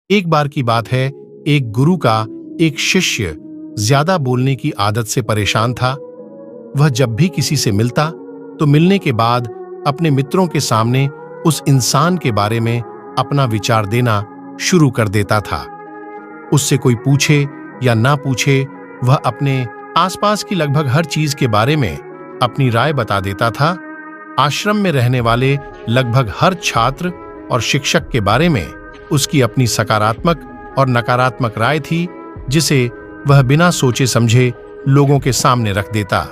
एक बार की बात है, एक गुरु का एक शिष्य ज्यादा बोलने की आदत से परेशान था। वह जब भी किसी से मिलता तो मिलने के बाद अपने मित्रों के सामने उस इंसान के बारे में अपना विचार देना शुरू कर देता था। उससे कोई पूछे या ना पूछे, वह अपने आसपास की लगभग हर चीज के बारे में अपनी राय बता देता था। आश्रम में रहने वाले लगभग हर छात्र और शिक्षक के बारे में उसकी अपनी सकारात्मक और नकारात्मक राय थी, जिसे वह बिना सोचे समझे लोगों के सामने रख देता।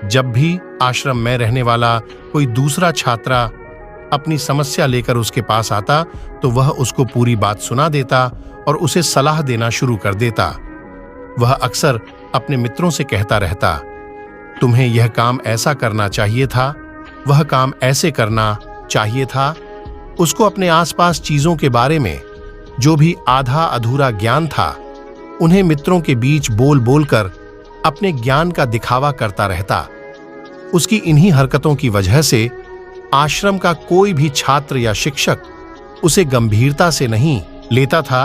जब भी आश्रम में रहने वाला कोई दूसरा छात्रा अपनी समस्या लेकर उसके पास आता तो वह उसको पूरी बात सुना देता और उसे सलाह देना शुरू कर देता। वह अक्सर अपने मित्रों से कहता रहता, तुम्हें यह काम ऐसा करना चाहिए था, वह काम ऐसे करना चाहिए था। उसको अपने आसपास चीजों के बारे में जो भी आधा अधूरा ज्ञान था, उन्हें मित्रों के बीच बोल बोलकर अपने ज्ञान का दिखावा करता रहता। उसकी इन्हीं हरकतों की वजह से आश्रम का कोई भी छात्र या शिक्षक उसे गंभीरता से नहीं लेता था।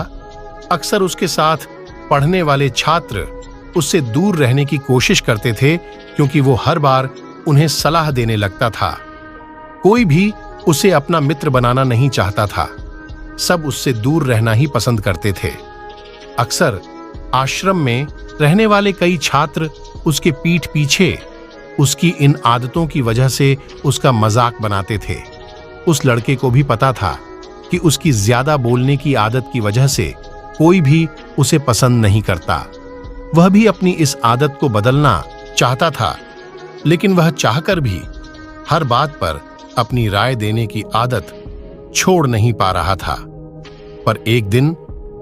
अक्सर उसके साथ पढ़ने वाले छात्र उससे दूर रहने की कोशिश करते थे, क्योंकि वो हर बार उन्हें सलाह देने लगता था। कोई भी उसे अपना मित्र बनाना नहीं चाहता था, सब उससे दूर रहना ही पसंद करते थे। अक्सर आश्रम में रहने वाले कई छात्र उसके पीठ पीछे उसकी इन आदतों की वजह से उसका मजाक बनाते थे। उस लड़के को भी पता था कि उसकी ज्यादा बोलने की आदत की वजह से कोई भी उसे पसंद नहीं करता। वह भी अपनी इस आदत को बदलना चाहता था, लेकिन वह चाहकर भी हर बात पर अपनी राय देने की आदत छोड़ नहीं पा रहा था। पर एक दिन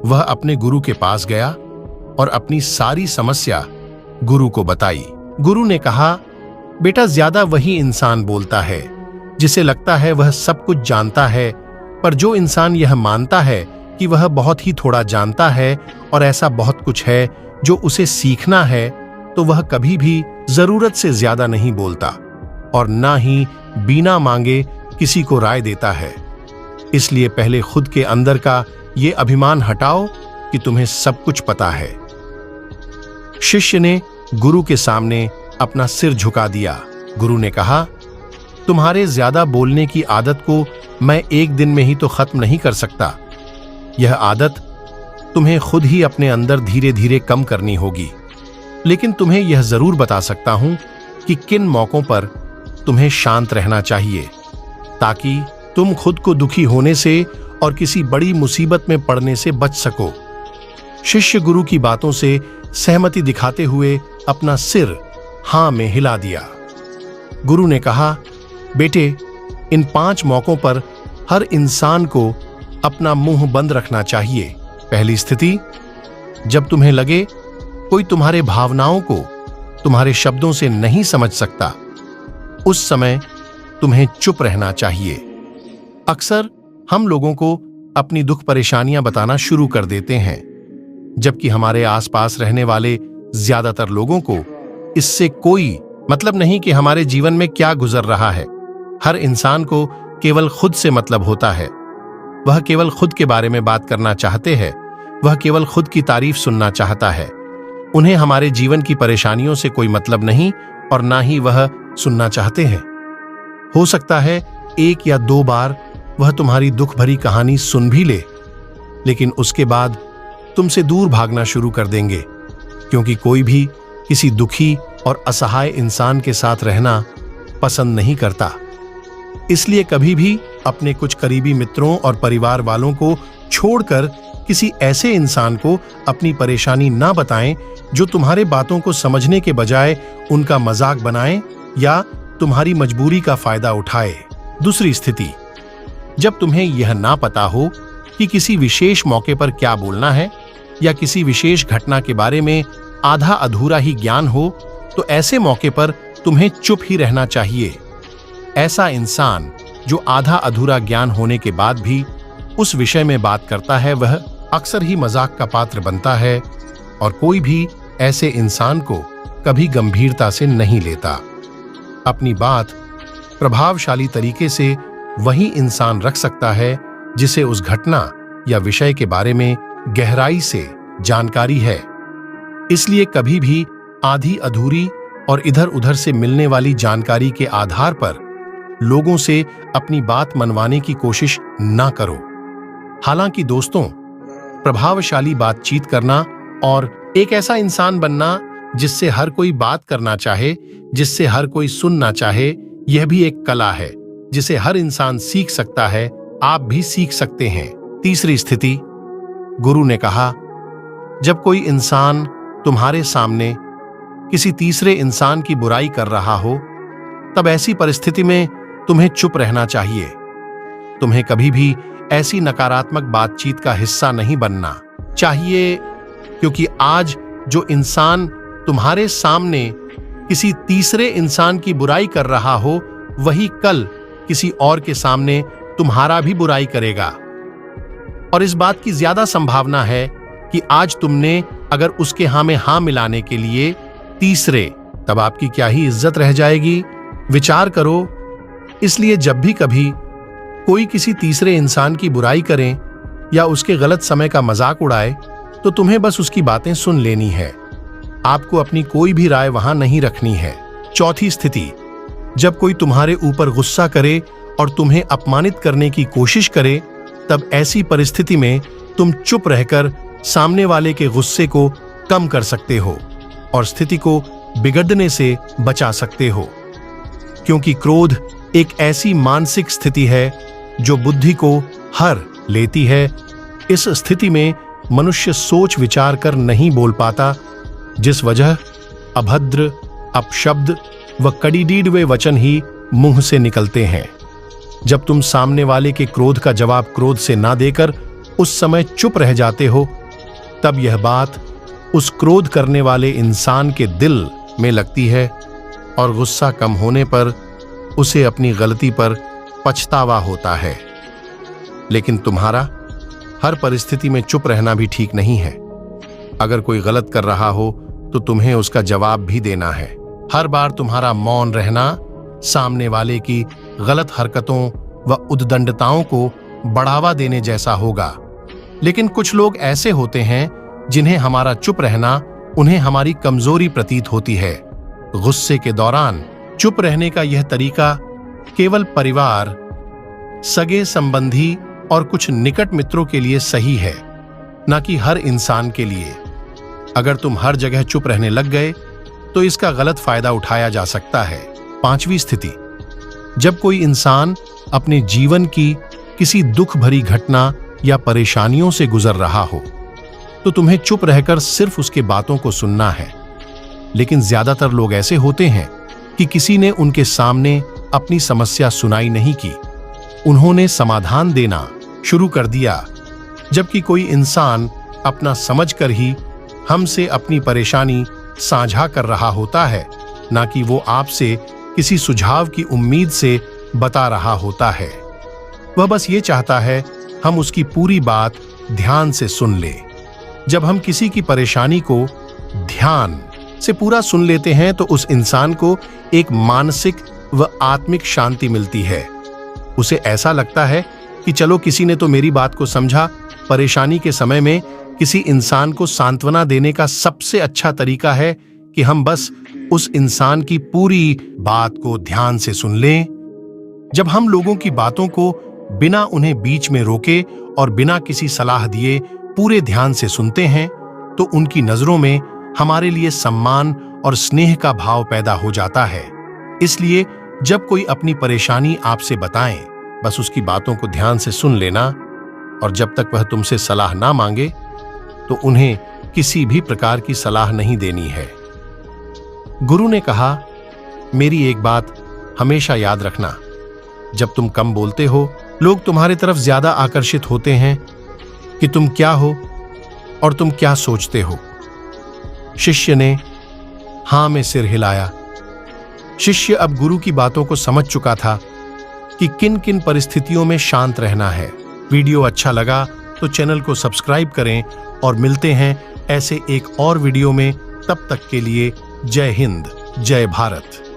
वह अपने गुरु के पास गया और अपनी सारी समस्या गुरु को बताई। गुरु ने कहा, बेटा, ज्यादा वही इंसान बोलता है जिसे लगता है वह सब कुछ जानता है, पर जो इंसान यह मानता है कि वह बहुत ही थोड़ा जानता है और ऐसा बहुत कुछ है जो उसे सीखना है, तो वह कभी भी जरूरत से ज्यादा नहीं बोलता और ना ही बिना मांगे किसी को राय देता है। इसलिए पहले खुद के अंदर का ये अभिमान हटाओ कि तुम्हें सब कुछ पता है। शिष्य ने गुरु के सामने अपना सिर झुका दिया। गुरु ने कहा, तुम्हारे ज्यादा बोलने की आदत को मैं एक दिन में ही तो खत्म नहीं कर सकता। यह आदत तुम्हें खुद ही अपने अंदर धीरे धीरे कम करनी होगी, लेकिन तुम्हें यह जरूर बता सकता हूं कि किन मौकों पर तुम्हें शांत रहना चाहिए, ताकि तुम खुद को दुखी होने से और किसी बड़ी मुसीबत में पड़ने से बच सको। शिष्य गुरु की बातों से सहमति दिखाते हुए अपना सिर हां में हिला दिया। गुरु ने कहा, बेटे, इन 5 मौकों पर हर इंसान को अपना मुंह बंद रखना चाहिए। पहली स्थिति, जब तुम्हें लगे कोई तुम्हारे भावनाओं को तुम्हारे शब्दों से नहीं समझ सकता, उस समय तुम्हें चुप रहना चाहिए। अक्सर हम लोगों को अपनी दुख परेशानियां बताना शुरू कर देते हैं, जबकि हमारे आसपास रहने वाले ज्यादातर लोगों को इससे कोई मतलब नहीं कि हमारे जीवन में क्या गुजर रहा है। हर इंसान को केवल खुद से मतलब होता है। वह केवल खुद के बारे में बात करना चाहते हैं, वह केवल खुद की तारीफ सुनना चाहता है। उन्हें हमारे जीवन की परेशानियों से कोई मतलब नहीं और ना ही वह सुनना चाहते हैं। हो सकता है 1 या 2 बार वह तुम्हारी दुख भरी कहानी सुन भी ले, लेकिन उसके बाद तुमसे दूर भागना शुरू कर देंगे, क्योंकि कोई भी किसी दुखी और असहाय इंसान के साथ रहना पसंद नहीं करता। इसलिए कभी भी अपने कुछ करीबी मित्रों और परिवार वालों को छोड़कर किसी ऐसे इंसान को अपनी परेशानी ना बताएं जो तुम्हारे बातों को समझने के बजाय उनका मजाक बनाए या तुम्हारी मजबूरी का फायदा उठाए। दूसरी स्थिति, जब तुम्हें यह ना पता हो कि किसी विशेष मौके पर क्या बोलना है या किसी विशेष घटना के बारे में आधा अधूरा ही ज्ञान हो, तो ऐसे मौके पर तुम्हें चुप ही रहना चाहिए। ऐसा इंसान जो आधा अधूरा ज्ञान होने के बाद भी उस विषय में बात करता है, वह अक्सर ही मजाक का पात्र बनता है और कोई भी ऐसे इंसान को कभी गंभीरता से नहीं लेता। अपनी बात प्रभावशाली तरीके से वही इंसान रख सकता है जिसे उस घटना या विषय के बारे में गहराई से जानकारी है। इसलिए कभी भी आधी अधूरी और इधर उधर से मिलने वाली जानकारी के आधार पर लोगों से अपनी बात मनवाने की कोशिश ना करो। हालांकि दोस्तों, प्रभावशाली बातचीत करना और एक ऐसा इंसान बनना जिससे हर कोई बात करना चाहे, जिससे हर कोई सुनना चाहे, यह भी एक कला है जिसे हर इंसान सीख सकता है। आप भी सीख सकते हैं। तीसरी स्थिति, गुरु ने कहा, जब कोई इंसान तुम्हारे सामने किसी तीसरे इंसान की बुराई कर रहा हो, तब ऐसी परिस्थिति में तुम्हें चुप रहना चाहिए। तुम्हें कभी भी ऐसी नकारात्मक बातचीत का हिस्सा नहीं बनना चाहिए, क्योंकि आज जो इंसान तुम्हारे सामने किसी तीसरे इंसान की बुराई कर रहा हो, वही कल किसी और के सामने तुम्हारा भी बुराई करेगा। और इस बात की ज्यादा संभावना है कि आज तुमने अगर उसके हाँ में हाँ मिलाने के लिए तीसरे, तब आपकी क्या ही इज्जत रह जाएगी। विचार करो। इसलिए जब भी कभी कोई किसी तीसरे इंसान की बुराई करे या उसके गलत समय का मजाक उड़ाए, तो तुम्हें बस उसकी बातें सुन लेनी है। आपको अपनी कोई भी राय वहां नहीं रखनी है। चौथी स्थिति, जब कोई तुम्हारे ऊपर गुस्सा करे और तुम्हें अपमानित करने की कोशिश करे, तब ऐसी परिस्थिति में तुम चुप रहकर सामने वाले के गुस्से को कम कर सकते हो और स्थिति को बिगड़ने से बचा सकते हो। क्योंकि क्रोध एक ऐसी मानसिक स्थिति है जो बुद्धि को हर लेती है। इस स्थिति में मनुष्य सोच विचार कर नहीं बोल पाता, जिस वजह अभद्र, अपशब्द व कड़ीडीडवे वचन ही मुंह से निकलते हैं। जब तुम सामने वाले के क्रोध का जवाब क्रोध से ना देकर उस समय चुप रह जाते हो, तब यह बात उस क्रोध करने वाले इंसान के दिल में लगती है और गुस्सा कम होने पर उसे अपनी गलती पर पछतावा होता है। लेकिन तुम्हारा हर परिस्थिति में चुप रहना भी ठीक नहीं है। अगर कोई गलत कर रहा हो तो तुम्हें उसका जवाब भी देना है। हर बार तुम्हारा मौन रहना सामने वाले की गलत हरकतों व उद्दंडताओं को बढ़ावा देने जैसा होगा। लेकिन कुछ लोग ऐसे होते हैं जिन्हें हमारा चुप रहना उन्हें हमारी कमजोरी प्रतीत होती है। गुस्से के दौरान चुप रहने का यह तरीका केवल परिवार, सगे संबंधी और कुछ निकट मित्रों के लिए सही है, न कि हर इंसान के लिए। अगर तुम हर जगह चुप रहने लग गए तो इसका गलत फायदा उठाया जा सकता है। पांचवी स्थिति, जब कोई इंसान अपने जीवन की किसी दुख भरी घटना या परेशानियों से गुजर रहा हो, तो तुम्हें चुप रहकर सिर्फ उसके बातों को सुनना है। लेकिन ज्यादातर लोग ऐसे होते हैं कि किसी ने उनके सामने अपनी समस्या सुनाई नहीं की, उन्होंने समाधान देना शुरू कर दिया। जबकि कोई इंसान अपना समझकर ही हमसे अपनी परेशानी साझा कर रहा होता है, ना कि वो आपसे किसी सुझाव की उम्मीद से बता रहा होता है। वह बस ये चाहता है हम उसकी पूरी बात ध्यान से सुन ले। जब हम किसी की परेशानी को ध्यान से पूरा सुन लेते हैं तो उस इंसान को एक मानसिक व आत्मिक शांति मिलती है। उसे ऐसा लगता है कि चलो किसी ने तो मेरी बात को समझा। परेशानी के समय में किसी इंसान को सांत्वना देने का सबसे अच्छा तरीका है कि हम बस उस इंसान की पूरी बात को ध्यान से सुन लें। जब हम लोगों की बातों को बिना उन्हें बीच में रोके और बिना किसी सलाह दिए पूरे ध्यान से सुनते हैं, तो उनकी नजरों में हमारे लिए सम्मान और स्नेह का भाव पैदा हो जाता है। इसलिए जब कोई अपनी परेशानी आपसे बताए, बस उसकी बातों को ध्यान से सुन लेना, और जब तक वह तुमसे सलाह ना मांगे तो उन्हें किसी भी प्रकार की सलाह नहीं देनी है। गुरु ने कहा, मेरी एक बात हमेशा याद रखना, जब तुम कम बोलते हो, लोग तुम्हारी तरफ ज्यादा आकर्षित होते हैं कि तुम क्या हो और तुम क्या सोचते हो। शिष्य ने हां में सिर हिलाया। शिष्य अब गुरु की बातों को समझ चुका था कि किन किन परिस्थितियों में शांत रहना है। वीडियो अच्छा लगा तो चैनल को सब्सक्राइब करें और मिलते हैं ऐसे एक और वीडियो में। तब तक के लिए जय हिंद, जय भारत।